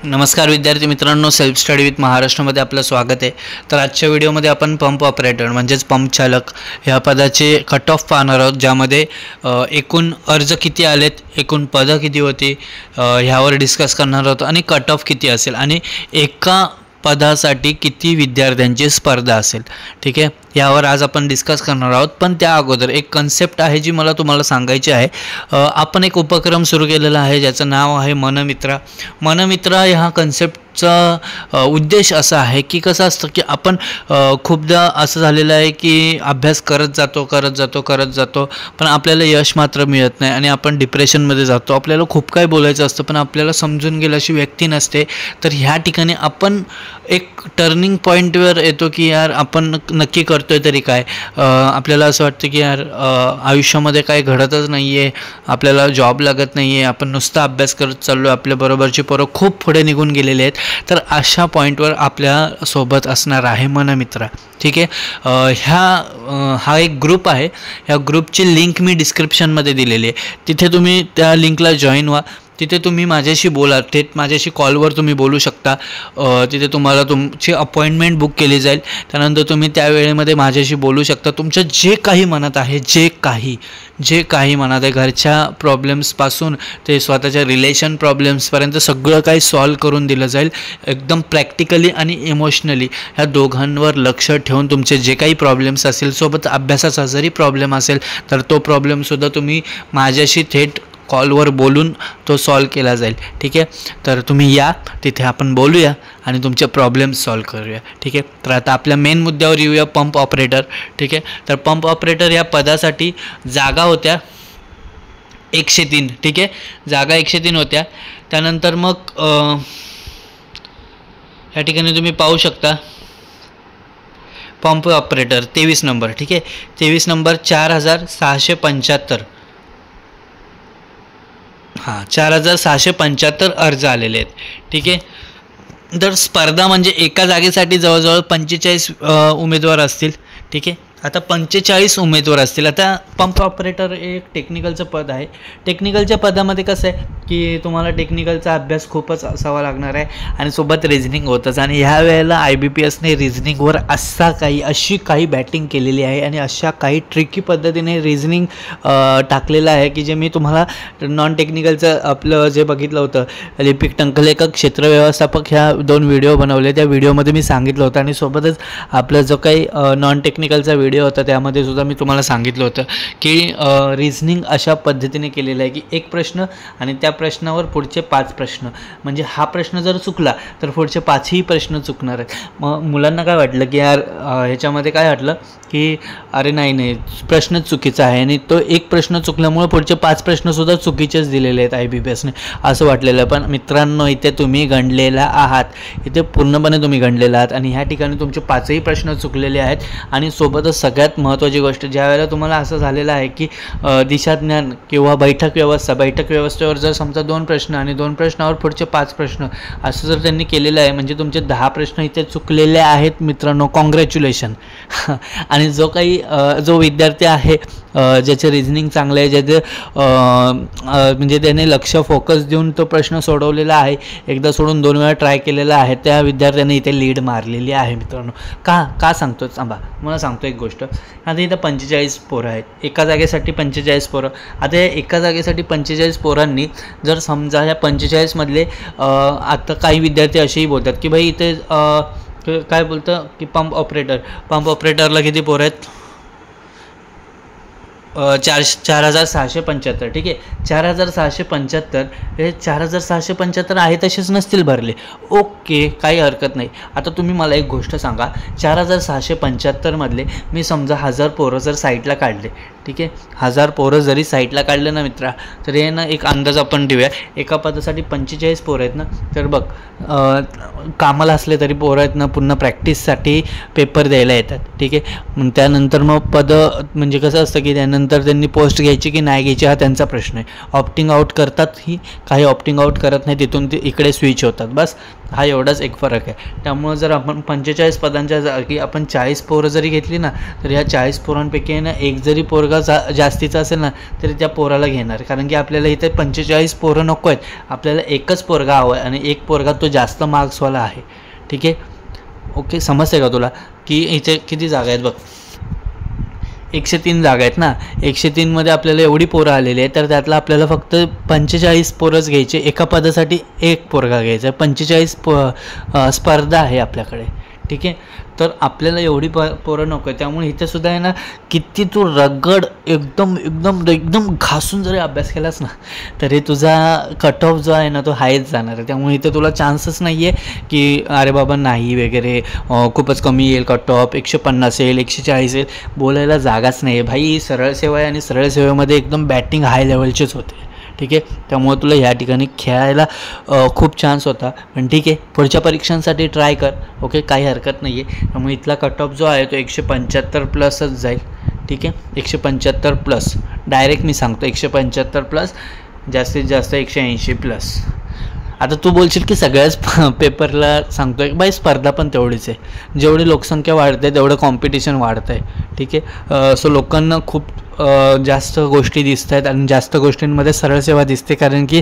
नमस्कार विद्यार्थी मित्रांनो, सेल्फ स्टडी विथ महाराष्ट्रामध्ये आपलं स्वागत आहे। तर आजच्या व्हिडिओमध्ये आपण पंप ऑपरेटर म्हणजेच पंप चालक ह्या पदाचे कट ऑफ पाहणार आहोत, ज्यामध्ये एकूण अर्ज किती आलेत, एकूण पदं किती होती ह्यावर डिस्कस करणार आहोत आणि कट ऑफ किती असेल आणि एका पदासाठी किती विद्यार्थ्यांची स्पर्धा असेल। ठीक आहे, यावर आज आपण डिस्कस करणार आहोत। पण त्या अगोदर एक कन्सेप्ट आहे जी मला तुम्हाला सांगायची आहे। आपण एक उपक्रम सुरू केलेला आहे ज्याचं नाव आहे मनमित्रा। मनमित्रा ह्या कन्सेप्टचा उद्देश असा आहे की कसं असतं की आपण खूपदा असं झालेलं आहे की अभ्यास करत जातो पण आपल्याला यश मात्र मिळत नाही आणि आपण डिप्रेशनमध्ये जातो। आपल्याला खूप काही बोलायचं असतं पण आपल्याला समजून गेलं अशी व्यक्ती नसते। तर ह्या ठिकाणी आपण एक टर्निंग पॉईंटवर येतो की यार आपण नक्की करतोय तरी काय। आपल्याला असं वाटतं की यार आयुष्यामध्ये काही घडतच नाही आहे, आपल्याला जॉब लागत नाही आहे, आपण नुसता अभ्यास करत चाललो आहे, आपल्याबरोबरची पोरं खूप पुढे निघून गेलेले आहेत। तर अशा पॉईंटवर आपल्यासोबत असणार आहे मनमित्रा। ठीक आहे, हा एक ग्रुप आहे। ह्या ग्रुपची लिंक मी डिस्क्रिप्शनमध्ये दिलेली आहे, तिथे तुम्ही त्या लिंकला जॉईन व्हा। तिथे तुम्ही माझ्याशी बोला, थेट माझ्याशी कॉलवर तुम्ही बोलू शकता। तिथे तुम्हाला तुमची अपॉइंटमेंट बुक केली जाईल, त्यानंतर तुम्ही त्या वेळेमध्ये माझ्याशी बोलू शकता। तुमचं जे काही मनात आहे, जे काही मनात आहे, घरच्या प्रॉब्लेम्सपासून ते स्वतःच्या रिलेशन प्रॉब्लेम्सपर्यंत सगळं काही सॉल्व करून दिलं जाईल, एकदम प्रॅक्टिकली आणि इमोशनली। ह्या दोघांवर लक्ष ठेवून तुमचे जे काही प्रॉब्लेम्स असेल, सोबत अभ्यासाचा जरी प्रॉब्लेम असेल तर तो प्रॉब्लेमसुद्धा तुम्ही माझ्याशी थेट कॉलवर बोलून तो सॉल्व केला जाईल। ठीक आहे, तर तुम्ही या, तिथे आपण बोलूया आणि तुमचे प्रॉब्लेम्स सॉल्व करूया। ठीक आहे, तर आता आपल्या मेन मुद्द्यावर येऊया, पंप ऑपरेटर। ठीक आहे, तर पंप ऑपरेटर या पदासाठी जागा होत्या 103। ठीक आहे, जागा 103 होत्या। त्यानंतर मग या ठिकाणी तुम्ही पाहू शकता पंप ऑपरेटर 23 नंबर। ठीक आहे, 23 नंबर 4675 4675 अर्ज आलेले आहेत। ठीक आहे, तर स्पर्धा म्हणजे एका जागेसाठी जवळजवळ 45 उमेदवार असतील। ठीक आहे, आता 45 उमेदवार असतील। आता पंप ऑपरेटर एक टेक्निकलचं पद आहे। टेक्निकलच्या पदामध्ये कसं आहे की तुम्हाला टेक्निकलचा अभ्यास खूपच असावा लागणार आहे आणि सोबत रिझनिंग होतंच। आणि ह्या वेळेला IBPSने रिझनिंगवर अशी काही बॅटिंग केलेली आहे आणि अशा काही ट्रिकी पद्धतीने रिझनिंग टाकलेलं आहे की जे मी तुम्हाला नॉन टेक्निकलचं आपलं जे बघितलं होतं, लिपिक टंकलेखक क्षेत्र व्यवस्थापक ह्या 2 व्हिडिओ बनवले, त्या व्हिडिओमध्ये मी सांगितलं होतं। आणि सोबतच आपलं जो काही नॉन टेक्निकलचा व्हिडिओ होता त्यामध्ये सुद्धा मी तुम्हाला सांगितलं होतं की रिझनिंग अशा पद्धतीने केलेलं आहे की एक प्रश्न आणि त्या प्रश्नावर पुढचे 5 प्रश्न, म्हणजे हा प्रश्न जर चुकला तर पुढचे 5ही प्रश्न चुकणार आहेत। मग मुलांना काय वाटलं की यार ह्याच्यामध्ये काय वाटलं की अरे नाही प्रश्नच चुकीचा आहे आणि तो एक प्रश्न चुकल्यामुळे पुढचे 5 प्रश्नसुद्धा चुकीचेच दिलेले आहेत IBPSने असं वाटलेलं। पण मित्रांनो, इथे तुम्ही गणलेला आहात, इथे पूर्णपणे तुम्ही गणलेला आहात आणि ह्या ठिकाणी तुमचे 5ही प्रश्न चुकलेले आहेत। आणि सोबतच सगळ्यात महत्त्वाची गोष्ट, ज्या वेळेला तुम्हाला असं झालेलं आहे की दिशाज्ञान किंवा बैठक व्यवस्थेवर जर समजा 2 प्रश्न आणि 2 प्रश्नावर पुढचे 5 प्रश्न असं जर त्यांनी केलेलं आहे, म्हणजे तुमचे 10 प्रश्न इथे चुकलेले आहेत मित्रांनो, कॉंग्रॅच्युलेशन। आणि जो विद्यार्थी आहे ज्याचे रिझनिंग चांगलं आहे, ज्याचे म्हणजे त्याने लक्ष फोकस देऊन तो प्रश्न सोडवलेला आहे, एकदा सोडून 2 वेळा ट्राय केलेला आहे, त्या विद्यार्थ्याने इथे लीड मारलेली आहे मित्रांनो। का सांगतो सांगा, मला सांगतो एक गोष्ट। आता इथं 45 पोरं आहेत, एका जागेसाठी 45 पोरं। आता या एका जागेसाठी 45 पोरांनी जर समजा ह्या 45 मधले आता काही विद्यार्थी असेही बोलतात की भाई इथे काय बोलतं की पंप ऑपरेटरला किती पोरं आहेत, 4675। ठीक आहे, 4675 हे 4675 आहे तसेच नसतील भरले, ओके, काही हरकत नाही। आता तुम्ही मला एक गोष्ट सांगा, 4675 मधले मी समजा 1000 पोरं जर साईडला काढले, ठीक आहे, 1000 पोरं जरी साईडला काढले ना मित्रा, तर हे ना एक अंदाज आपण देऊया, एका पदासाठी 45 पोरं आहेत ना, तर बघ कामाला असले तरी पोरं आहेत ना, पुन्हा प्रॅक्टिससाठी पेपर द्यायला येतात। ठीक आहे, त्यानंतर मग पदं म्हणजे कसं असतं की त्यानंतर त्यांनी पोस्ट घ्यायची की नाही घ्यायची हा त्यांचा प्रश्न आहे। ऑप्टिंग आउट करतात ही, काही ऑप्टिंग आउट करत नाही, तिथून ते इकडे स्विच होतात बस। हा एवढाच एक फरक आहे. त्यामुळं जर आपण 45 पदांच्या जागी आपण 40 पोरं जरी घेतली ना, तर ह्या 40 पोरांपैकी ना एक जरी पोरगा जास्तीचा असेल ना तरी त्या पोराला घेणार, कारण की आपल्याला इथे 45 पोरं नको आहेत, आपल्याला एकच पोरगा हवा आहे आणि एक पोरगा तो जास्त मार्क्सवाला आहे. ठीक आहे, ओके, समजते का तुला की इथे किती जागा आहेत बघ, 103 जागा आहेत ना. 103मध्ये आपल्याला एवढी पोरं आलेली आहेत, तर त्यातलं आपल्याला फक्त 45 पोरंच घ्यायचे, एका पदासाठी एक पोरगा घ्यायचा आहे. 45 स्पर्धा आहे आपल्याकडे. ठीक आहे, तर आपल्याला एवढी पोरं नको आहे. त्यामुळे इथे सुद्धा आहे ना, किती तू रगड एकदम एकदम एकदम घासून जरी अभ्यास केलास ना तरी तुझा कट ऑफ जो आहे ना तो हायच जाणार आहे. त्यामुळे इथे तुला चान्सच नाही आहे की अरे बाबा नाही वगैरे, खूपच कमी येईल कट ऑफ, 150 येईल, 140 येईल, बोलायला जागाच नाही आहे भाई. सरळ सेवा आहे आणि सरळ सेवेमध्ये एकदम बॅटिंग हाय लेवलचेच होते. ठीक आहे, त्यामुळे तुला ह्या ठिकाणी खेळायला खूप चान्स होता. पण ठीक आहे, पुढच्या परीक्षांसाठी ट्राय कर. ओके, काही हरकत नाही आहे. त्यामुळे इथला कट ऑफ जो आहे तो 175 प्लसच जाईल. ठीक आहे, 175 प्लस डायरेक्ट मी सांगतो, 175 प्लस, जास्तीत जास्त 180 प्लस. आता तू बोलशील की सगळ्याच पेपरला सांगतो आहे बाई, स्पर्धा पण तेवढीच आहे. जेवढी लोकसंख्या वाढते तेवढं कॉम्पिटिशन वाढतं आहे. ठीक आहे, सो लोकांना खूप जास्त गोष्टी दिसत आहेत आणि जास्त गोष्टींमध्ये सरळ सेवा दिसते, कारण की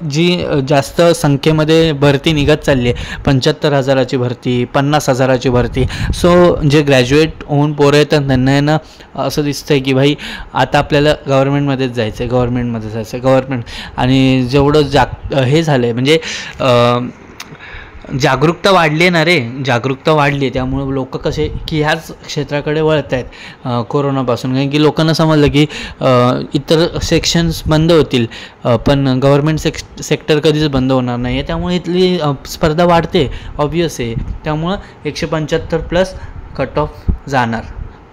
जी जास्त संख्येमध्ये भरती निघत चालली आहे, 75,000ची भरती, 50,000ची भरती. सो जे ग्रॅज्युएट होऊन पोरं येतात त्यांना ना असं दिसतं आहे की भाई आता आपल्याला गव्हर्नमेंटमध्येच जायचं आहे, गव्हर्नमेंट. आणि जेवढं हे झालं आहे म्हणजे जागरूकता वाढली आहे ना रे, जागरूकता वाढली आहे. त्यामुळे लोक कसे की ह्याच क्षेत्राकडे वळत आहेत कोरोनापासून, कारण की लोकांना समजलं की इतर सेक्शन्स बंद होतील पण गव्हर्नमेंट सेक्टर कधीच बंद होणार नाही आहे. त्यामुळे इथली स्पर्धा वाढते, ऑब्वियस आहे. त्यामुळं 175 प्लस कट ऑफ जाणार.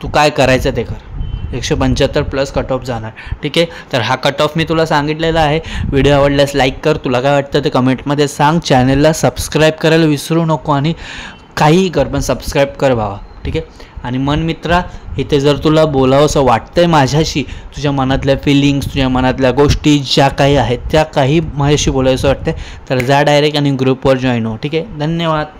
तू काय करायचं ते कर, 175 प्लस कट ऑफ जाणार. ठीक आहे, तर हा कट ऑफ मी तुला सांगितलेला आहे. व्हिडिओ आवडल्यास लाईक कर, तुला काय वाटतं ते कमेंटमध्ये सांग. चॅनलला सबस्क्राईब करायला विसरू नको आणि काहीही कर पण सबस्क्राईब कर भावा. ठीक आहे, आणि मन मित्रा, इथे जर तुला बोलावंसं वाटतंय माझ्याशी, तुझ्या मनातल्या फिलिंग्स, तुझ्या मनातल्या गोष्टी ज्या काही आहेत त्या काही माझ्याशी बोलायचं वाटतं तर जा डायरेक्ट आणि ग्रुपवर जॉईन हो. ठीक आहे, धन्यवाद.